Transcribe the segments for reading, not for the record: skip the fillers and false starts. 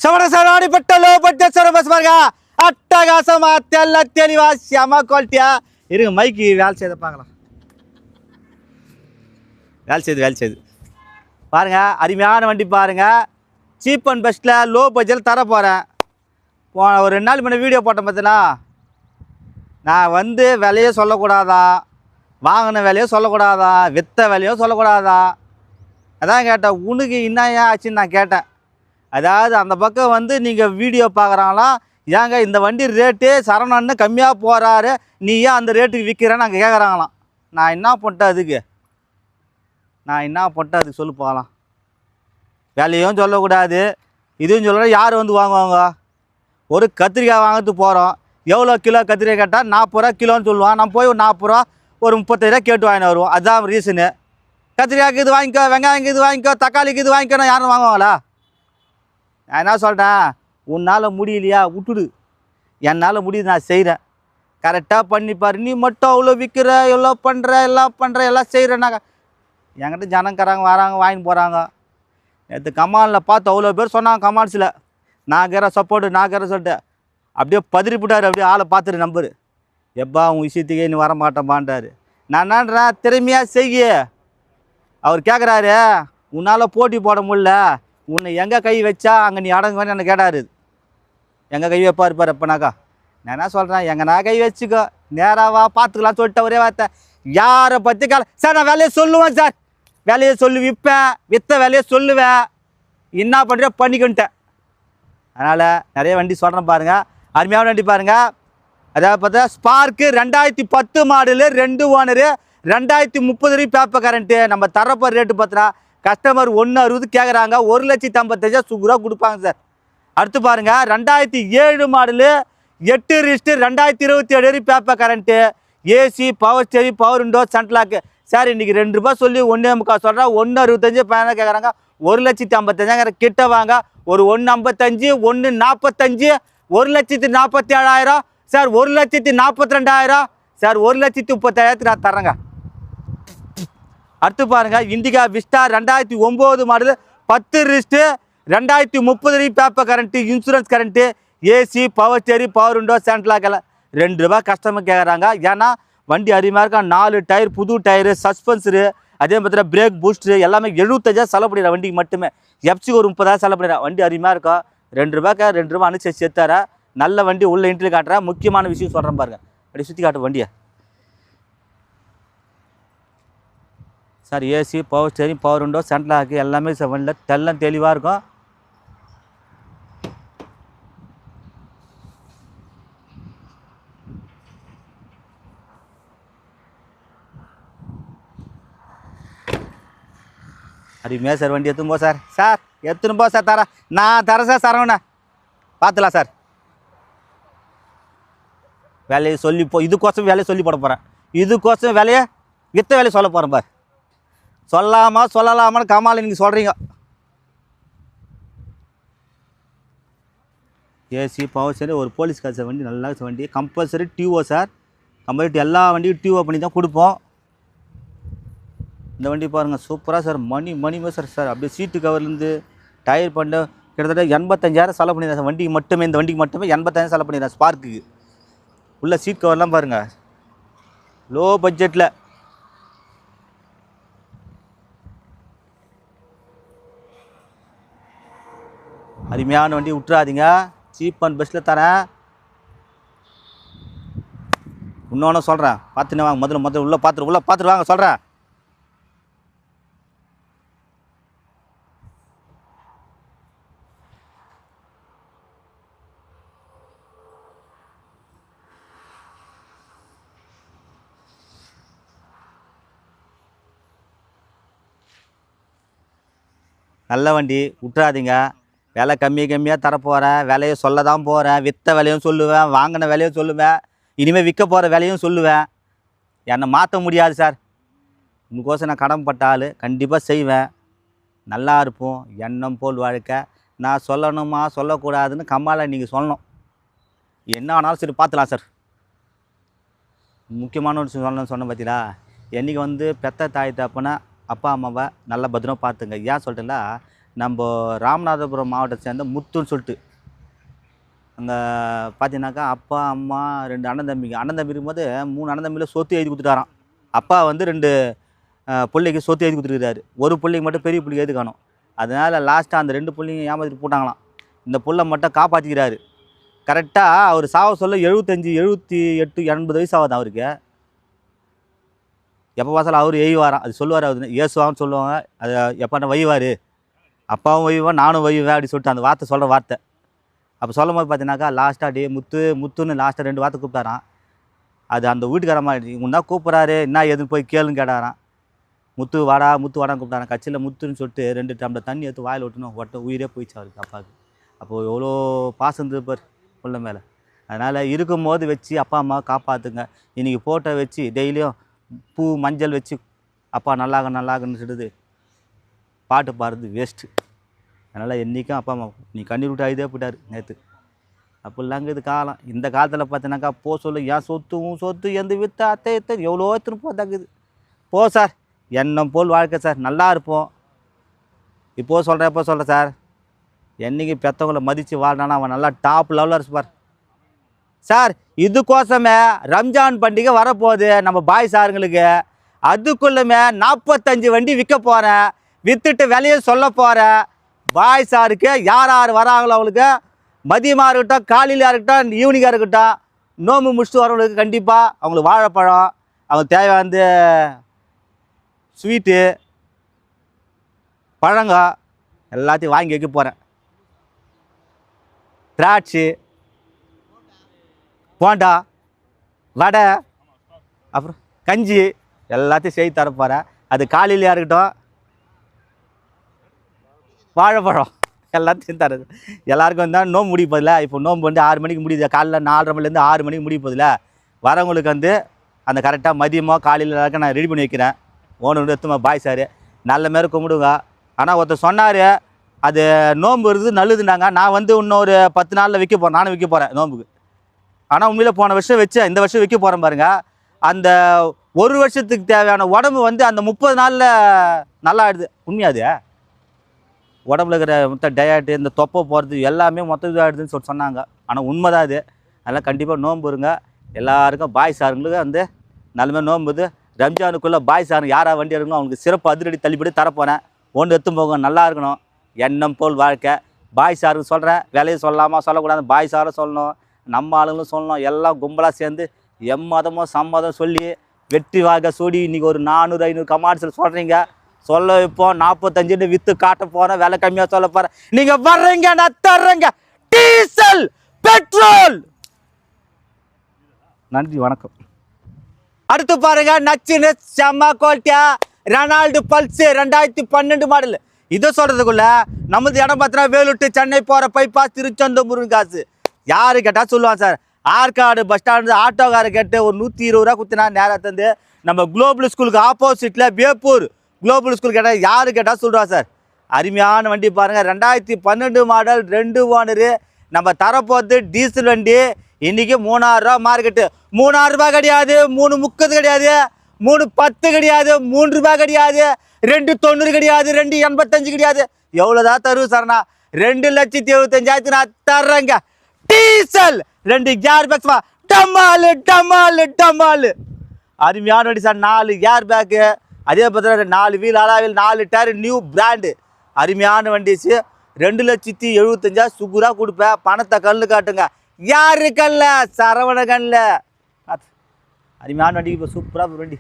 சவடசராடிப்பட்ட low budget sir bus பாருங்க. அட்டகாசமா தெல்ல தெளிவா செம குவாலிட்டியா இருங்க. மைக்கு வேலை செய்த பார்க்கலாம். வேலை செய்து பாருங்க. அருமையான வண்டி பாருங்க. சீப் அண்ட் பெஸ்ட்டில் லோ பட்ஜெட்டில் தர போகிறேன். ஒரு 2 நாள் முன்னே வீடியோ போட்டேன் பார்த்தீங்களா. நான் வந்து விலையே சொல்லக்கூடாதான், வாங்கின விலையும் சொல்லக்கூடாதான், விற்ற விலையும் சொல்லக்கூடாதான். அதான் கேட்டேன், உனக்கு என்ன ஆச்சுன்னு நான் கேட்டேன். அதாவது அந்த பக்கம் வந்து நீங்கள் வீடியோ பார்க்குறாங்களாம், ஏங்க இந்த வண்டி ரேட்டு சரவணன்னு கம்மியாக போகிறாரு, நீ ஏன் அந்த ரேட்டுக்கு விற்கிறேன்னு அங்கே கேட்குறாங்களாம். நான் என்ன பண்ணிட்டேன் அதுக்கு சொல்லு போகலாம். விலையும் சொல்லக்கூடாது, இதுவும் சொல்லக்கூடாது. யார் வந்து வாங்குவாங்க? ஒரு கத்திரிக்காய் வாங்கிறதுக்கு போகிறோம், எவ்வளோ கிலோ கத்திரிக்காய் கேட்டால் 40 ரூபா கிலோன்னு சொல்லுவான். நம்ம போய் ஒரு 40 ரூபா ஒரு 35 ரூபா கேட்டு வாங்கிட்டு வருவோம். அதுதான் ரீசனு. கத்திரிக்காய்க்கு இது வாங்கிக்கோ, வெங்காயத்துக்கு இது வாங்கிக்கோ, தக்காளிக்கு இது வாங்கிக்கோ, யாரும் வாங்குவாங்களா? நான் என்ன சொல்கிறேன், உன்னால் முடியலையா விட்டுடு, என்னால் முடியுது, நான் செய்கிறேன். கரெக்டாக பண்ணிப்பார். நீ மட்டும் அவ்வளோ விற்கிற, எவ்வளோ பண்ணுற, எல்லாம் செய்கிறேன்னாக்கா என்கிட்ட ஜனங்கிறாங்க, வராங்க, வாங்கிட்டு போகிறாங்க. நேற்று கமாலில் பார்த்து அவ்வளோ பேர் சொன்னாங்க கமால்ஸில், நான் கேற சப்போர்ட்டு சொல்லிட்டு அப்படியே பதறிப்பிட்டார். அப்படியே ஆளை பார்த்துட்டு நம்பரு, எப்பா உன் விஷயத்துக்கே நீ வர மாட்டேன்பான்றாரு. நான் என்னன்றேன், திறமையாக செய்ய. அவர் கேட்குறாரு, உன்னால் போட்டி போட முடியல, உன்னை எங்கே கை வச்சா அங்கே நீ அடங்குவேன்னு என்ன கேட்டார். எங்கே கை வைப்பார் எப்பனாக்கா. நான் என்ன சொல்கிறேன், எங்கன்னா கை வச்சுக்கோ, நேராவா பார்த்துக்கலாம் சொல்லிட்டு ஒரே வார்த்தை. யாரை பற்றி சார் நான் வேலையை சொல்லுவேன் சார், வேலையை சொல்லி விற்பேன், விற்ற வேலையை சொல்லுவேன், என்ன பண்ணுறேன் பண்ணிக்கிட்டேன். அதனால் நிறைய வண்டி சொல்கிறேன் பாருங்கள். அருமையான வண்டி பாருங்கள். அதாவது பார்த்தா spark 2010 model, 2 owner, 2030 paper current. நம்ம தரப்போகிற ரேட்டு பார்த்தா கஸ்டமர் 160 கேட்குறாங்க, 1,55,000 சுகுராக கொடுப்பாங்க சார். அடுத்து பாருங்கள், 2007 model, 8/2027 paper current, AC, power steering, power window, சென்ட்லாக்கு. Sir இன்றைக்கி 2 ரூபா சொல்லி 1.25 சொல்கிறேன், 165 பையனாக கேட்குறாங்க, 1,55,000 கிட்ட வாங்க. ஒரு 155, 145, 1,47,000 சார், 1,42,000 சார், 1,30,000 நான் தரேங்க. அடுத்து பாருங்கள், Indica Vista 2009 model, 10 2030 paper current, insurance current, AC, power steering, power window, சென்ட்லாக்கெல்லாம் 2 ரூபா கஸ்டமர் கேட்குறாங்க. ஏன்னா வண்டி அருமையாக இருக்கா. 4 டயர், புது டயரு, சஸ்பென்சரு, அதே மாதிரி பிரேக் பூஸ்டரு எல்லாமே 75,000 செலவு பண்ணிடுறேன் வண்டிக்கு மட்டுமே. எஃப்சி ஒரு 30,000 செலவு பண்ணிடுறேன். வண்டி அருமையாக இருக்கும். 2 ரூபாய்க்கு 2 ரூபா அனுசரிச்சு சேர்த்தார நல்ல வண்டி. உள்ள இன்ட்ரி காட்டுறேன், முக்கியமான விஷயம் சொல்கிறேன் பாருங்கள். அப்படி சுற்றி காட்டு வண்டியை sir. AC, power steering, power window, சென்ட்லாக்கு எல்லாமே வண்டியில் தெல்லாம் தெளிவாக இருக்கும். அருமையாக சார் வண்டி எடுத்துன்னு போ சார். சார் எடுத்துன்னு போ சார், தரேன் நான் தரேன் சார். சரவணா பார்த்துலாம் சார். வேலையை சொல்லி இதுக்கோசம் வேலையை சொல்லி போட போகிறேன். இதுக்கோசம் வேலையை விற்ற வேலையை சொல்ல போகிறேன் பார். சொல்லலாமான்னு கமால் நீங்கள் சொல்கிறீங்க. ஏசி, பவர் ஸ்டேரிங், ஒரு போலீஸ் காசு வண்டி, நல்லா வண்டி. Compulsory டியூஓ sir. கம்பல்சரி எல்லா வண்டியும் டியூஓ பண்ணி தான் கொடுப்போம். இந்த வண்டி பாருங்கள், சூப்பராக சார். மணி சார். அப்படியே சீட்டு கவர்லேருந்து டயர் பண்ண கிட்டத்தட்ட 85,000 செலவு பண்ணிடுறேன் சார். வண்டிக்கு மட்டுமே, இந்த வண்டிக்கு மட்டுமே 85,000 செலவு பண்ணிடுறேன். ஸ்பார்க்குக்கு உள்ள சீட் கவர்லாம் பாருங்கள், லோ பட்ஜெட்டில். அருமையான வண்டி, விட்டுறாதீங்க. சீப் அண்ட் பெஸ்ட்டில் தரேன். இன்னொன்று சொல்கிறேன், பார்த்துன்னு வாங்க. முதல்ல உள்ளே பார்த்துட்டு வாங்க சொல்கிறேன். நல்ல வண்டி, விட்டுறாதீங்க. விலை கம்மியாக தரப்போகிறேன். விலையை சொல்ல தான் போகிறேன். விற்ற விலையும் சொல்லுவேன், வாங்கின விலையும் சொல்லுவேன், இனிமேல் விற்க போகிற விலையும் சொல்லுவேன். என்னை மாற்ற முடியாது சார். உங்களுக்கோசம் நான் கடமைப்பட்ட ஆள், கண்டிப்பாக செய்வேன். நல்லா இருப்போம், எண்ணம் போல் வாழ்க்கை. நான் சொல்லணுமா சொல்லக்கூடாதுன்னு கம்மால நீங்கள் சொல்லணும். என்ன ஆனாலும் சரி பார்த்துலாம் சார். முக்கியமான ஒரு சொன்ன பார்த்தீங்களா, என்றைக்கு வந்து பெத்த தாய் தப்புனா அப்பா அம்மாவை நல்லா பத்திரமா பார்த்துங்க. ஏன் சொல்லிட்டுல, நம்ம ராமநாதபுரம் மாவட்டத்தை சேர்ந்த முத்துன்னு சொல்லிட்டு அங்கே பார்த்தீங்கன்னாக்கா அப்பா அம்மா 2 அண்ணன் தம்பி இருக்கும்போது 3 அண்ணன் தம்பியில் சொத்து எழுதி கொடுத்துட்டாராம். அப்பா வந்து 2 பிள்ளைக்கு சொத்து எழுதி கொடுத்துருக்காரு. ஒரு பிள்ளைக்கு மட்டும் பெரிய பிள்ளைக்கு எழுதி காணும். அதனால் லாஸ்ட்டாக அந்த 2 பிள்ளைங்க ஏமாற்றிட்டு போட்டாங்களாம். இந்த புள்ள மட்டும் காப்பாற்றிக்கிறாரு. கரெக்டாக அவர் சாவ சொல்ல 75, 78, 80 வயசு ஆகுது அவருக்கு. எப்போ பார்த்தாலும் அவர் எய்வாராம். அது சொல்லுவார், அவர் ஏசுவான்னு சொல்லுவாங்க. அது எப்போ வைவார், அப்பாவும் வைவான் நானும் வைவேன் அப்படி சொல்லிட்டு அந்த வார்த்தை சொல்கிற வார்த்தை. அப்போ சொல்லும் போது பார்த்தீங்கன்னாக்கா லாஸ்ட்டாக டே முத்துன்னு லாஸ்ட்டாக 2 வார்த்தை கூப்பிட்டாரான். அது அந்த வீட்டுக்கார மாதிரி இவங்க கூப்பிட்றாரு, என்ன எதுன்னு போய் கேளுன்னு கேட்டாரான். முத்து வாடான்னு கூப்பிட்டாரான். கட்சியில் முத்துன்னு சொல்லிட்டு 2 டம்ளர் தண்ணி எடுத்து வாயில் ஒட்டணும் உயிரே போயிடுச்சு அவருக்கு அப்பாவுக்கு. அப்போது எவ்வளோ பாசம் இருந்தது பார் புள்ள மேலே. அதனால் இருக்கும்போது வச்சு அப்பா அம்மாவை காப்பாற்றுங்க. இன்றைக்கி ஃபோட்டோ வச்சு டெய்லியும் பூ மஞ்சள் வச்சு அப்பா நல்லாகுன்னு சொல்லுது பாட்டு பாடுறது வேஸ்ட்டு. அதனால் என்றைக்கும் அப்பா அம்மா நீ கண்ணீர் விட்டு அழுதே போயிட்டார் நேற்று. அப்படிலாங்க இது காலம். இந்த காலத்தில் பார்த்தீங்கன்னாக்கா சொல்ல ஏன் சொத்து எந்த வித்த அத்தை எவ்வளோ எடுத்துன்னு போதாக்குது. சார் எண்ணம் போல் வாழ்க்கை சார், நல்லா இருப்போம். எப்போ சொல்கிறேன் சார், என்றைக்கு பெற்றவங்களை மதித்து வாழ்னானா அவன் நல்லா டாப் லெவலில் இருப்பார் சார். இதுக்கோசமே ரம்ஜான் பண்டிகை வரப்போகுது நம்ம பாய் சாருங்களுக்கு. அதுக்குள்ளுமே 45 வண்டி விற்க போகிறேன். விற்றுட்டு விலையை சொல்ல போகிறேன். பாய் சாருக்கு யார் வராங்களோ அவங்களுக்கு மதியமாக இருக்கட்டும், காலையிலாக இருக்கட்டும், ஈவினிங்காக இருக்கட்டும், நோம்பு முடிச்சுட்டு வரவங்களுக்கு கண்டிப்பாக அவங்களுக்கு வாழைப்பழம், அவங்களுக்கு தேவையான ஸ்வீட்டு பழங்க எல்லாத்தையும் வாங்கி வைக்க போகிறேன். திராட்சை, போண்டா, வடை, அப்புறம் கஞ்சி எல்லாத்தையும் செய்து தரப்போகிறேன். அது காலையிலையாக இருக்கட்டும், வாழைப்பழம் எல்லாத்தையும் தரது. எல்லாருக்கும் வந்தால் நோம்பு முடிய போதில்ல. இப்போ நோம்பு வந்து 6 மணிக்கு முடியுது. காலைல 4:30 மணிலேருந்து 6 மணிக்கு முடிய போதில்ல. வரவங்களுக்கு வந்து அந்த கரெக்டாக மதியமாக காலையில் எல்லாருக்கும் நான் ரெடி பண்ணி வைக்கிறேன். ஓனர் எத்துமா பாய் சார் நல்ல மாரி கும்பிடுங்க. ஆனால் ஒருத்தர் சொன்னார் அது நோம்பு இருக்குது நல்லதுனாங்க. நான் வந்து இன்னொரு 10 நாளில் விற்க போகிறேன். நானும் விற்க போகிறேன் நோம்புக்கு. ஆனால் உண்மையில் போன வருஷம் வச்சு இந்த வருஷம் விற்க போகிறேன் பாருங்கள். அந்த 1 வருஷத்துக்கு தேவையான உடம்பு வந்து அந்த 30 நாளில் நல்லா ஆயிடுது. உண்மையாது உடம்புல இருக்கிற மொத்த டயட்டு இந்த தொப்பை போகிறது எல்லாமே மொத்த இதாகிடுதுன்னு சொன்னாங்க. ஆனால் உண்மைதான் அது. அதனால் கண்டிப்பாக நோம்பு இருங்க. எல்லாருக்கும் பாய் சாருங்களுக்கு வந்து நல்லமே நோம்புது. ரம்ஜானுக்குள்ளே பாய் சாருங்க யாராக வண்டி இருக்கணும் அவங்களுக்கு சிறப்பு அதிரடி தள்ளுபடி தரப்போகிறேன். ஒன்று எடுத்து போங்க, நல்லா இருக்கணும். எண்ணம் போல் வாழ்க்கை. பாய் சாருக்கு சொல்கிறேன், விலையை சொல்லாமல் சொல்லக்கூடாது. பாய் சாரும் சொல்லணும், நம்ம ஆளுங்களும் சொல்லணும். எல்லாம் கும்பலாக சேர்ந்து எம்மதமோ சம்மதம் சொல்லி வெற்றி வாழ்க்கை சூடி இன்றைக்கி ஒரு 400-500 கமாட்ஸில் சொல்கிறீங்க. சொல்ல வைப்போம். 45 விற்று காட்ட போகிறேன். விலை கம்மியாக சொல்ல போகிறேன். நீங்கள் வர்றீங்க, நான் தர்றேங்க. Diesel petrol. நன்றி, வணக்கம். அடுத்து பாருங்க, நச்சுன்னு செம்ம குவாலிட்டியா ரெனால்டு பல்ஸ் 2012 மாடல். இதை சொல்கிறதுக்குள்ள நமது இடம் பார்த்தீங்கன்னா வேலூர் to சென்னை போகிற பைபாஸ் திருச்செந்தூர் காசு. யார் கேட்டால் சொல்லுவான் சார். ஆற்காடு பஸ் ஸ்டாண்டு ஆட்டோக்காரை கேட்டு ஒரு 120 ரூபா கொடுத்தினா நேராக தந்து நம்ம குளோபல் ஸ்கூலுக்கு ஆப்போசிட்டில் வேப்பூர் குளோபல் ஸ்கூல் கேட்டால் யார் கேட்டால் சொல்லுவா சார். அருமையான வண்டி பாருங்கள். 2012 மாடல் 2 ஓனரு. நம்ம தரப்போகிறது டீசல் வண்டி. இன்றைக்கி 3000 ரூபா மார்க்கெட்டு. 3000 ரூபாய் கிடையாது, 330 கிடையாது, 310 கிடையாது, 3 ரூபாய் கிடையாது, 290 கிடையாது, 285 கிடையாது. எவ்வளோதான் தருவு சார்ண்ணா? 2,75,000 நான் தர்றேங்க. Diesel 2 air bags டமாலு டமாலு டமாலு. அருமையான வண்டி சார். 4 ஏர் பேக்கு, அதே பார்த்தா 4 வீல் அலாவில் 4 டயர் நியூ பிராண்டு. அருமையான வண்டிச்சு. 2,75,000 சுகுராக கொடுப்பேன். பணத்தை கல்லு காட்டுங்க. யாரு கல்ல? சரவண கல்ல. அருமையான வண்டி. இப்போ சூப்பராக வண்டி,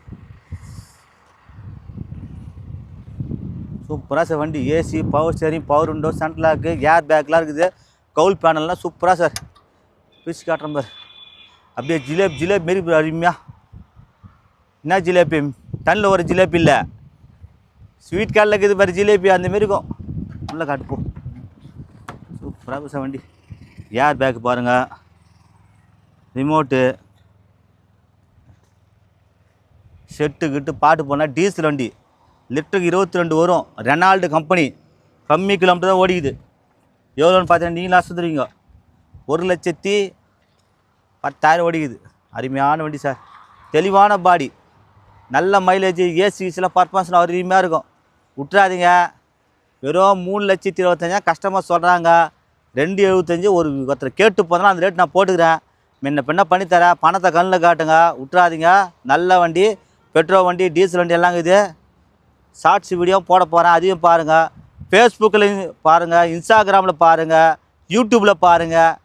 சூப்பராக சார் வண்டி. AC, power steering, power window, சென்ட்லாக்கு, ஏர் பேக்லாம் இருக்குது. கவுல் பேனல்லாம் சூப்பராக சார். பிரிச்சு காட்டுறேன் பார். அப்படியே ஜிலேபி மாரி அருமையாக. என்ன ஜிலேபி? தண்ணில் ஒரு ஜிலேபி இல்லை, ஸ்வீட் கார்டில் இருக்குது பாரு ஜிலேபி, அந்தமாரி இருக்கும். நல்லா காட்டுப்போம். சூப்பராக சார் வண்டி. ஏர் பேக் பாருங்கள், ரிமோட்டு, செட்டுக்கிட்டு பாட்டு போனால். டீசல் வண்டி லிட்டருக்கு 22 வரும். Renault company. கம்மி கிலோமீட்டர் தான் ஓடிக்குது. எவ்வளோன்னு பார்த்தீங்கன்னா நீங்களாக சுற்றுறீங்க. 1,10,000 ஓடிக்குது. அருமையான வண்டி சார். தெளிவான பாடி, நல்ல மைலேஜ், ஏசி கீசில் பர்ஃபார்மன்ஸ் அருமையாக இருக்கும். விட்டுறாதீங்க. வெறும் 3,25,000 கஸ்டமர் சொல்கிறாங்க. 2,75 ஒருத்தர் கேட்டு போனால் அந்த ரேட் நான் போட்டுக்கிறேன். முன்ன பின்ன பண்ணித்தரேன். பணத்தை கண்ணில் காட்டுங்க, விட்றாதீங்க. நல்ல வண்டி, பெட்ரோல் வண்டி, டீசல் வண்டி எல்லாம் இது. ஷார்ட்ஸ் வீடியோ போட போகிறேன், அதையும் பாருங்கள். ஃபேஸ்புக்கில் பாருங்கள், இன்ஸ்டாகிராமில் பாருங்கள், யூடியூப்பில் பாருங்கள்,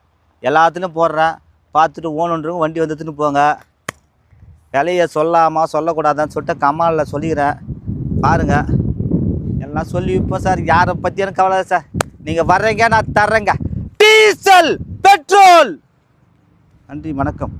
எல்லாத்துலேயும் போடுறேன். பார்த்துட்டு ஓணுன்றவங்க வண்டி வந்துட்டுன்னு போங்க. விலையை சொல்லாமா சொல்லக்கூடாதான்னு சொல்லிட்டு கமாலில் சொல்லிக்கிறேன். பாருங்கள், எல்லாம் சொல்லி இப்போ சார் யாரை பற்றி எனக்கு கவலை சார். நீங்கள் வர்றீங்க, நான் தர்றேங்க. Diesel petrol. நன்றி, வணக்கம்.